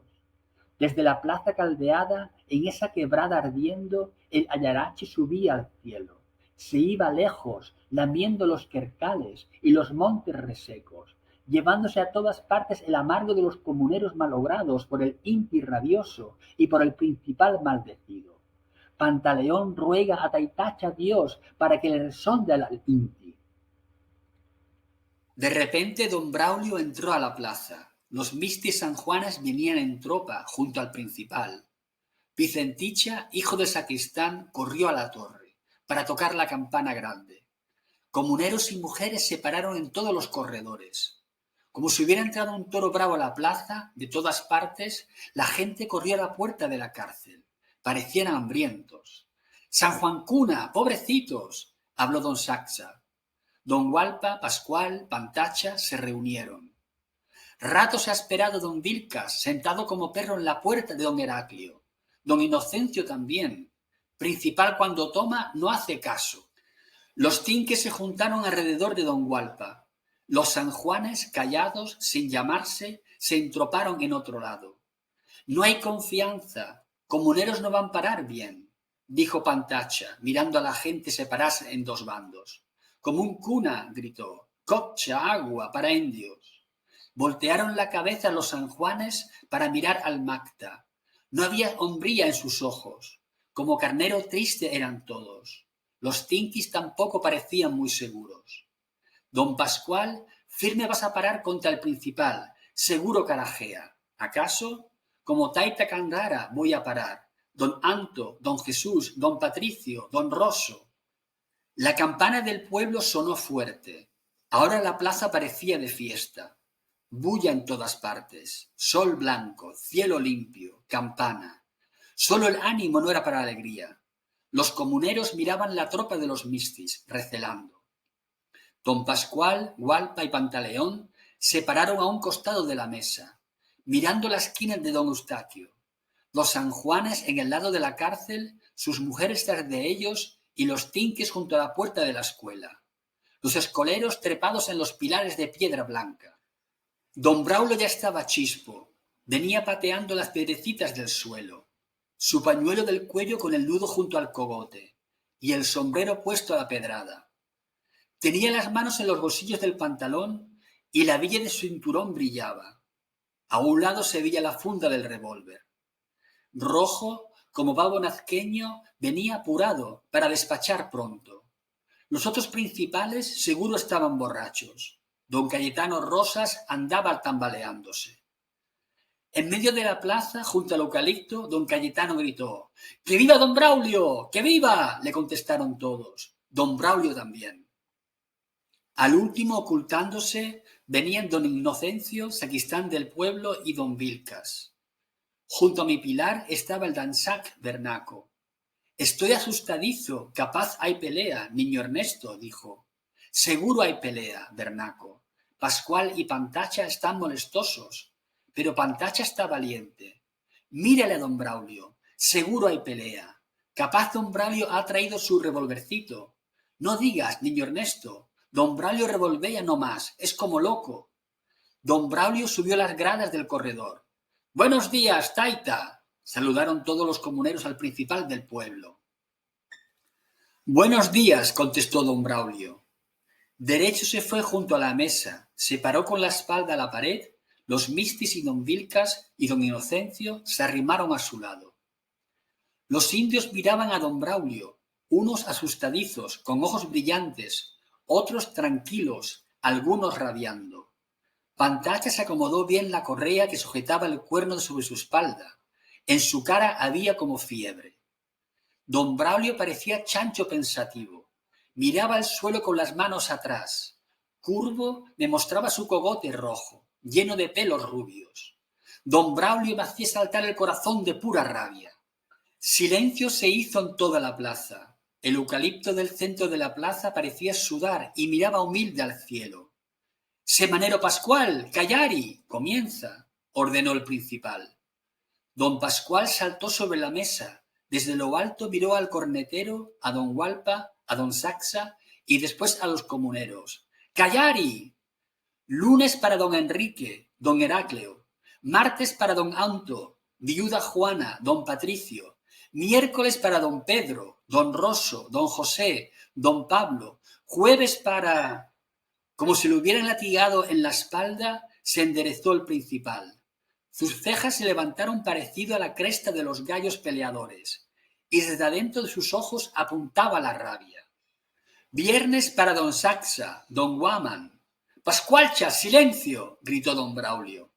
Desde la plaza caldeada, en esa quebrada ardiendo, el Ayarachi subía al cielo. Se iba lejos, lamiendo los quercales y los montes resecos, llevándose a todas partes el amargo de los comuneros malogrados por el Inti rabioso y por el principal maldecido. Pantaleón ruega a Taitacha Dios para que le resonde al Inti. De repente don Braulio entró a la plaza. Los mistis sanjuanes venían en tropa junto al principal. Vicenticha, hijo de sacristán, corrió a la torre para tocar la campana grande. Comuneros y mujeres se pararon en todos los corredores. Como si hubiera entrado un toro bravo a la plaza, de todas partes, la gente corrió a la puerta de la cárcel. Parecían hambrientos. ¡San Juan Cuna, pobrecitos!, habló don Saxa. Don Gualpa, Pascual, Pantacha se reunieron. Rato se ha esperado don Vilcas, sentado como perro en la puerta de don Heraclio. Don Inocencio también. Principal cuando toma no hace caso. Los tinques se juntaron alrededor de don Gualpa. Los sanjuanes, callados, sin llamarse, se entroparon en otro lado. No hay confianza. Comuneros no van a parar bien, dijo Pantacha, mirando a la gente separarse en dos bandos. Como un cuna, gritó. Cocha, agua, para indios. Voltearon la cabeza los sanjuanes para mirar al Macta. No había hombría en sus ojos. Como carnero triste eran todos. Los tinquis tampoco parecían muy seguros. Don Pascual, firme vas a parar contra el principal, seguro carajea. ¿Acaso? como Taita Candara voy a parar, don Anto, don Jesús, don Patricio, don Rosso. La campana del pueblo sonó fuerte. Ahora la plaza parecía de fiesta. Bulla en todas partes, sol blanco, cielo limpio, campana. Solo el ánimo no era para alegría. Los comuneros miraban la tropa de los mistis, recelando. Don Pascual, Gualpa y Pantaleón se pararon a un costado de la mesa, mirando la esquina de don Eustaquio. Los sanjuanes en el lado de la cárcel, sus mujeres tras de ellos y los tinques junto a la puerta de la escuela. Los escoleros trepados en los pilares de piedra blanca. Don Braulio ya estaba chispo, venía pateando las piedrecitas del suelo, su pañuelo del cuello con el nudo junto al cogote y el sombrero puesto a la pedrada. Tenía las manos en los bolsillos del pantalón y la villa de su cinturón brillaba. A un lado se veía la funda del revólver. Rojo, como babo nazqueño, venía apurado para despachar pronto. Los otros principales seguro estaban borrachos. Don Cayetano Rosas andaba tambaleándose. En medio de la plaza, junto al eucalipto, don Cayetano gritó: ¡Que viva don Braulio! ¡Que viva!, le contestaron todos. Don Braulio también. Al último, ocultándose, venían don Inocencio, sacristán del pueblo, y don Vilcas. Junto a mi pilar estaba el danzac Bernaco. Estoy asustadizo, capaz hay pelea, niño Ernesto, dijo. Seguro hay pelea, Bernaco. Pascual y Pantacha están molestosos, pero Pantacha está valiente. Mírale a don Braulio, seguro hay pelea. Capaz don Braulio ha traído su revolvercito. No digas, niño Ernesto, don Braulio revolvea no más, es como loco. Don Braulio subió las gradas del corredor. Buenos días, Taita, saludaron todos los comuneros al principal del pueblo. Buenos días, contestó don Braulio. Derecho se fue junto a la mesa, se paró con la espalda a la pared, los mistis y don Vilcas y don Inocencio se arrimaron a su lado. Los indios miraban a don Braulio, unos asustadizos, con ojos brillantes, otros tranquilos, algunos rabiando. Pantacha se acomodó bien la correa que sujetaba el cuerno sobre su espalda. En su cara había como fiebre. Don Braulio parecía chancho pensativo. Miraba al suelo con las manos atrás. Curvo me mostraba su cogote rojo, lleno de pelos rubios. Don Braulio me hacía saltar el corazón de pura rabia. Silencio se hizo en toda la plaza. El eucalipto del centro de la plaza parecía sudar y miraba humilde al cielo. «Semanero Pascual, Callari, comienza», ordenó el principal. Don Pascual saltó sobre la mesa. Desde lo alto miró al cornetero, a don Gualpa, a don Saxa y después a los comuneros. «¡Callari!». Lunes para don Enrique, don Heracleo. Martes para don Anto, viuda Juana, don Patricio. Miércoles para don Pedro, don Rosso, don José, don Pablo. Jueves para... Como si lo hubieran latigado en la espalda, se enderezó el principal. Sus cejas se levantaron parecido a la cresta de los gallos peleadores, y desde adentro de sus ojos apuntaba la rabia. Viernes para don Saxa, don Guaman. «¡Pascualcha, silencio!», gritó don Braulio.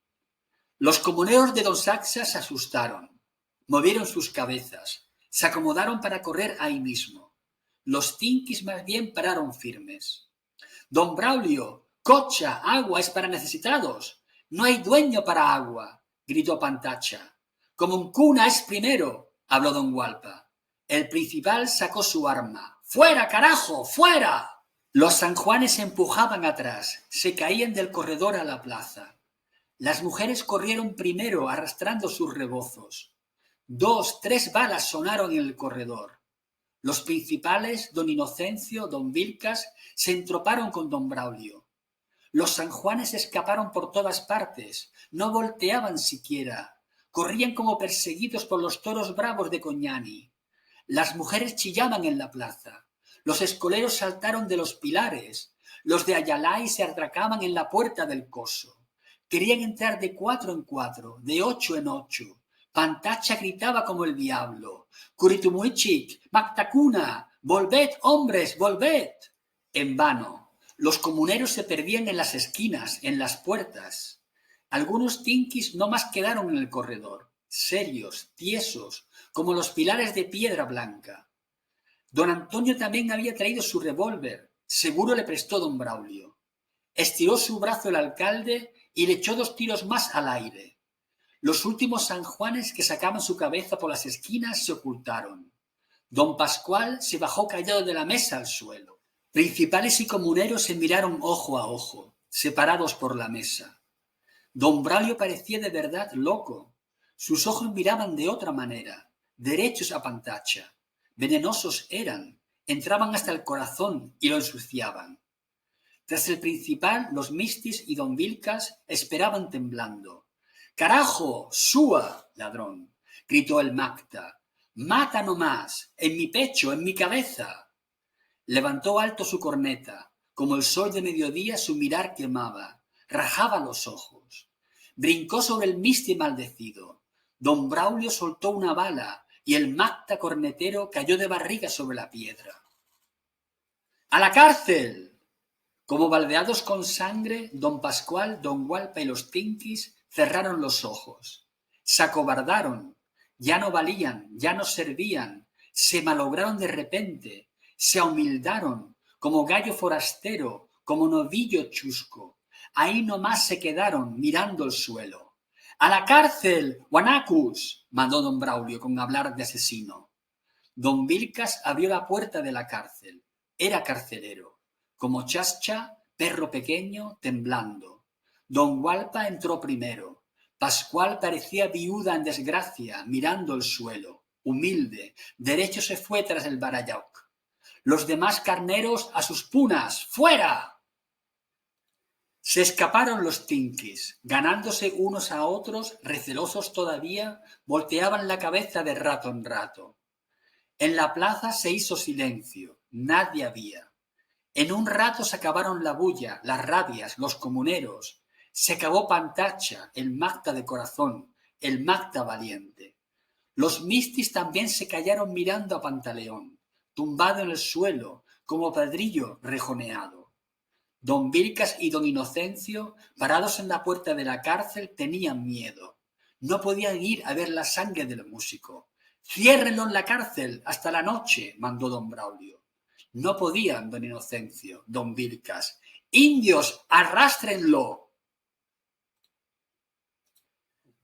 Los comuneros de don Saxa se asustaron, movieron sus cabezas, se acomodaron para correr ahí mismo. Los tinquis más bien pararon firmes. «Don Braulio, cocha, agua es para necesitados. No hay dueño para agua», gritó Pantacha. «Como un cuna es primero», habló don Gualpa. El principal sacó su arma. «¡Fuera, carajo, fuera!». Los sanjuanes se empujaban atrás, se caían del corredor a la plaza. Las mujeres corrieron primero arrastrando sus rebozos. 2, 3 balas sonaron en el corredor. Los principales, don Inocencio, don Vilcas, se entroparon con don Braulio. Los sanjuanes escaparon por todas partes, no volteaban siquiera, corrían como perseguidos por los toros bravos de Coñani. Las mujeres chillaban en la plaza, los escoleros saltaron de los pilares, los de Ayalay se atracaban en la puerta del coso. Querían entrar de 4 en 4, de 8 en 8. Pantacha gritaba como el diablo. «Curitumuichic, Mactacuna, volved, hombres, volved». En vano. Los comuneros se perdían en las esquinas, en las puertas. Algunos tinquis no más quedaron en el corredor. serios, tiesos, como los pilares de piedra blanca. Don Antonio también había traído su revólver. Seguro le prestó don Braulio. Estiró su brazo el alcalde y le echó 2 tiros más al aire. Los últimos sanjuanes que sacaban su cabeza por las esquinas se ocultaron. Don Pascual se bajó callado de la mesa al suelo. Principales y comuneros se miraron ojo a ojo, separados por la mesa. Don Braulio parecía de verdad loco. Sus ojos miraban de otra manera, derechos a Pantacha. Venenosos eran, entraban hasta el corazón y lo ensuciaban. Tras el principal, los Mistis y don Vilcas esperaban temblando. —¡Carajo! ¡Súa, ladrón! —gritó el Macta. —¡Mata no más! ¡En mi pecho! ¡En mi cabeza! Levantó alto su corneta. Como el sol de mediodía su mirar quemaba, rajaba los ojos. Brincó sobre el Misti maldecido. Don Braulio soltó una bala y el Macta cornetero cayó de barriga sobre la piedra. ¡A la cárcel! Como baldeados con sangre, don Pascual, don Gualpa y los Tinquis cerraron los ojos. Se acobardaron, ya no valían, ya no servían, se malograron de repente, se ahumildaron, como gallo forastero, como novillo chusco. Ahí nomás se quedaron, mirando el suelo. ¡A la cárcel, guanacus! Mandó don Braulio con hablar de asesino. Don Vilcas abrió la puerta de la cárcel. Era carcelero. Como Chascha, perro pequeño, temblando. Don Gualpa entró primero. Pascual parecía viuda en desgracia, mirando el suelo. Humilde, derecho se fue tras el barallac. Los demás carneros a sus punas, ¡fuera! Se escaparon los Tinquis, ganándose unos a otros, recelosos todavía, volteaban la cabeza de rato en rato. En la plaza se hizo silencio, nadie había. En un rato se acabaron la bulla, las rabias, los comuneros. Se acabó Pantacha, el Macta de corazón, el Macta valiente. Los Mistis también se callaron mirando a Pantaleón, tumbado en el suelo, como padrillo rejoneado. Don Vilcas y don Inocencio, parados en la puerta de la cárcel, tenían miedo. No podían ir a ver la sangre del músico. —¡Ciérrenlo en la cárcel hasta la noche! —mandó don Braulio. No podían, don Inocencio, don Vilcas. —¡Indios, arrástrenlo!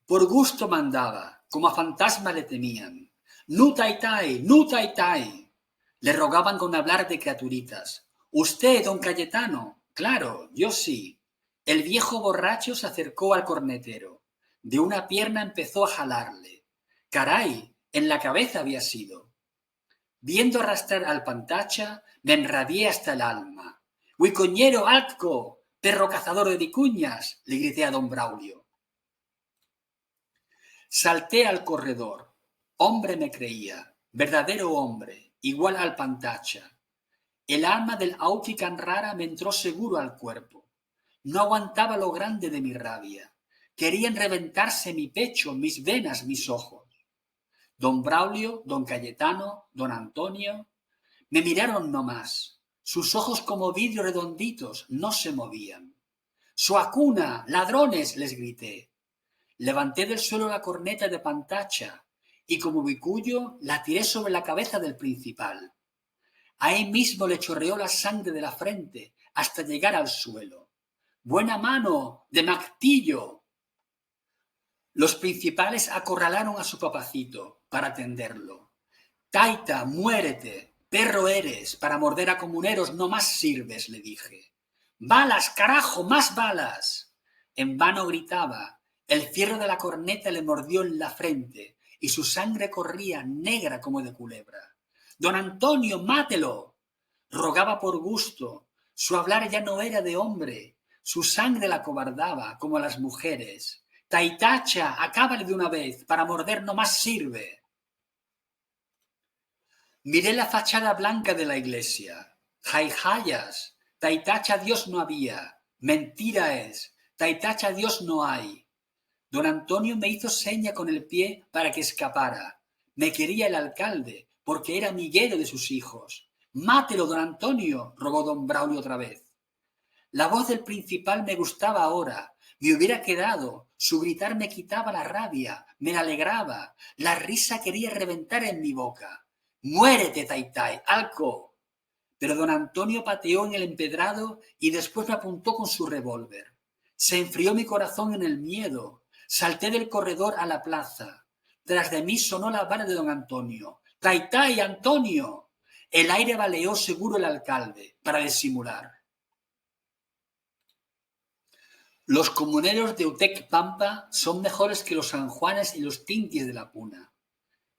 Por gusto mandaba, como a fantasma le temían. —¡Nu taitai, nu taitai! Le rogaban con hablar de criaturitas. —Usted, don Cayetano. —Claro, yo sí. El viejo borracho se acercó al cornetero. De una pierna empezó a jalarle. ¡Caray! En la cabeza había sido. Viendo arrastrar al Pantacha, me enrabié hasta el alma. —¡Huicoñero, altco! ¡Perro cazador de vicuñas! —le grité a don Braulio. Salté al corredor. Hombre me creía, verdadero hombre, igual al Pantacha. El alma del Auqui Canrara me entró seguro al cuerpo. No aguantaba lo grande de mi rabia. Querían reventarse mi pecho, mis venas, mis ojos. Don Braulio, don Cayetano, don Antonio me miraron no más. Sus ojos como vidrio redonditos no se movían. —¡Soacuna! ¡Ladrones! —les grité. Levanté del suelo la corneta de Pantacha y como bicuyo la tiré sobre la cabeza del principal. Ahí mismo le chorreó la sangre de la frente hasta llegar al suelo. ¡Buena mano, de Mactillo! Los principales acorralaron a su papacito para tenderlo. —Taita, muérete, perro eres, para morder a comuneros no más sirves —le dije. —¡Balas, carajo, más balas! En vano gritaba. El fierro de la corneta le mordió en la frente y su sangre corría negra como de culebra. —¡Don Antonio, mátelo! Rogaba por gusto. Su hablar ya no era de hombre. Su sangre la cobardaba, como a las mujeres. —Taitacha, acábale de una vez, para morder no más sirve. Miré la fachada blanca de la iglesia. ¡Jaijayas! Taitacha Dios no había. Mentira es. Taitacha Dios no hay. Don Antonio me hizo seña con el pie para que escapara. Me quería el alcalde, porque era amiguero de sus hijos. —¡Mátelo, don Antonio! —rogó don Braulio otra vez. La voz del principal me gustaba ahora. Me hubiera quedado, su gritar me quitaba la rabia, me alegraba, la risa quería reventar en mi boca. ¡Muérete, Taitai, Alco! Pero don Antonio pateó en el empedrado y después me apuntó con su revólver. Se enfrió mi corazón en el miedo. Salté del corredor a la plaza. Tras de mí sonó la vara de don Antonio. ¡Taitai, Antonio! El aire baleó seguro el alcalde, para disimular. Los comuneros de Utec Pampa son mejores que los sanjuanes y los tinquis de la Puna.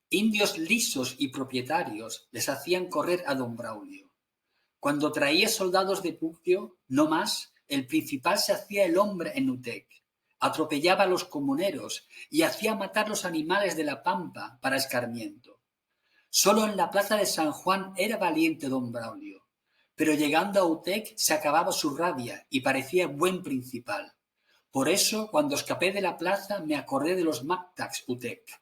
Indios lisos y propietarios les hacían correr a don Braulio. Cuando traía soldados de Puccio, no más, el principal se hacía el hombre en Utec, atropellaba a los comuneros y hacía matar los animales de la pampa para escarmiento. Solo en la plaza de San Juan era valiente don Braulio, pero llegando a Utec se acababa su rabia y parecía buen principal. Por eso, cuando escapé de la plaza, me acordé de los Mactacs Utec.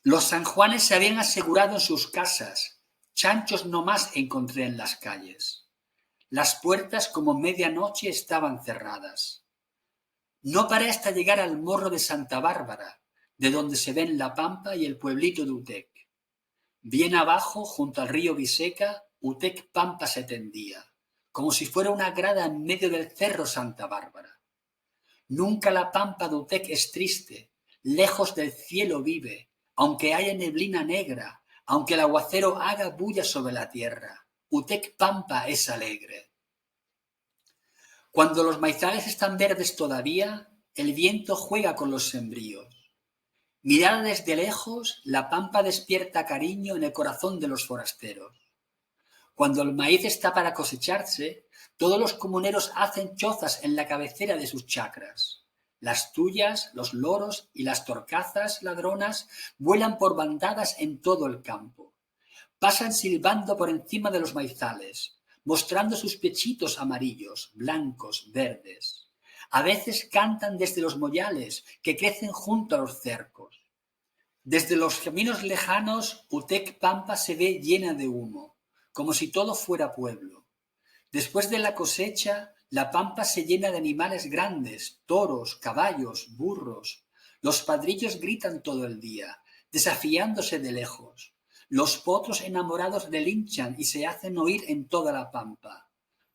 Los sanjuanes se habían asegurado en sus casas. Chanchos no más encontré en las calles. Las puertas como medianoche estaban cerradas. No paré hasta llegar al morro de Santa Bárbara, de donde se ven la Pampa y el pueblito de Utec. Bien abajo, junto al río Biseca, Utec Pampa se tendía, como si fuera una grada en medio del cerro Santa Bárbara. Nunca la Pampa de Utec es triste, lejos del cielo vive, aunque haya neblina negra, aunque el aguacero haga bulla sobre la tierra. Utec Pampa es alegre. Cuando los maizales están verdes todavía, el viento juega con los sembríos. Mirada desde lejos, la pampa despierta cariño en el corazón de los forasteros. Cuando el maíz está para cosecharse, todos los comuneros hacen chozas en la cabecera de sus chacras. Las tuyas, los loros y las torcazas ladronas vuelan por bandadas en todo el campo. Pasan silbando por encima de los maizales, mostrando sus pechitos amarillos, blancos, verdes. A veces cantan desde los mollales que crecen junto a los cercos. Desde los caminos lejanos, Utec Pampa se ve llena de humo, como si todo fuera pueblo. Después de la cosecha, la pampa se llena de animales grandes, toros, caballos, burros. Los padrillos gritan todo el día, desafiándose de lejos. Los potros enamorados relinchan y se hacen oír en toda la pampa.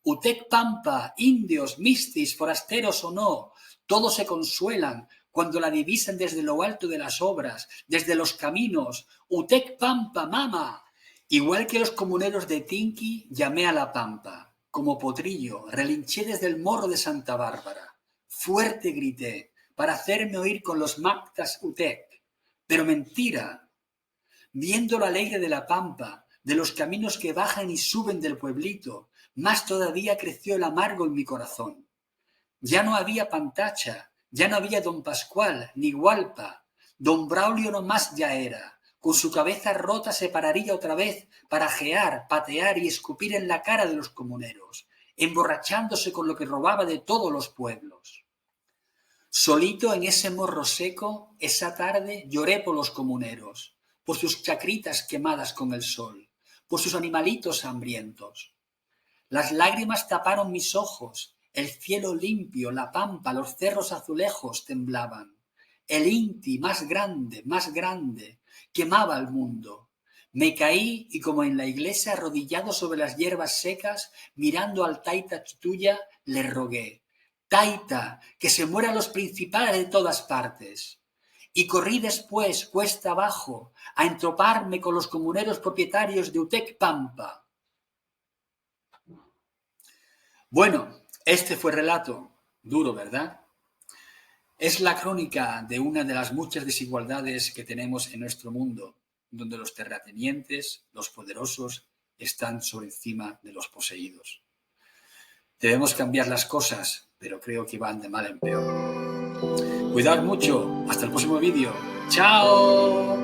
Utec Pampa, indios, mistis, forasteros o no, todos se consuelan cuando la divisan desde lo alto de las obras, desde los caminos. Utec Pampa, mama. Igual que los comuneros de Tinqui, llamé a la pampa. Como potrillo, relinché desde el morro de Santa Bárbara. Fuerte grité, para hacerme oír con los Mactas Utec. Pero mentira. Viendo lo alegre de la pampa, de los caminos que bajan y suben del pueblito, más todavía creció el amargo en mi corazón. Ya no había Pantacha, ya no había don Pascual, ni Hualpa. Don Braulio no más ya era. Con su cabeza rota se pararía otra vez para ajear, patear y escupir en la cara de los comuneros, emborrachándose con lo que robaba de todos los pueblos. Solito en ese morro seco, esa tarde lloré por los comuneros, por sus chacritas quemadas con el sol, por sus animalitos hambrientos. Las lágrimas taparon mis ojos, el cielo limpio, la pampa, los cerros azulejos temblaban. El Inti, más grande, quemaba al mundo. Me caí y como en la iglesia arrodillado sobre las hierbas secas, mirando al Taita Tuya, le rogué: Taita, que se mueran los principales de todas partes. Y corrí después, cuesta abajo, a entroparme con los comuneros propietarios de Utec Pampa. Bueno, este fue el relato, duro, ¿verdad? Es la crónica de una de las muchas desigualdades que tenemos en nuestro mundo, donde los terratenientes, los poderosos, están sobre encima de los poseídos. Debemos cambiar las cosas, pero creo que van de mal en peor. Cuidad mucho, hasta el próximo vídeo. ¡Chao!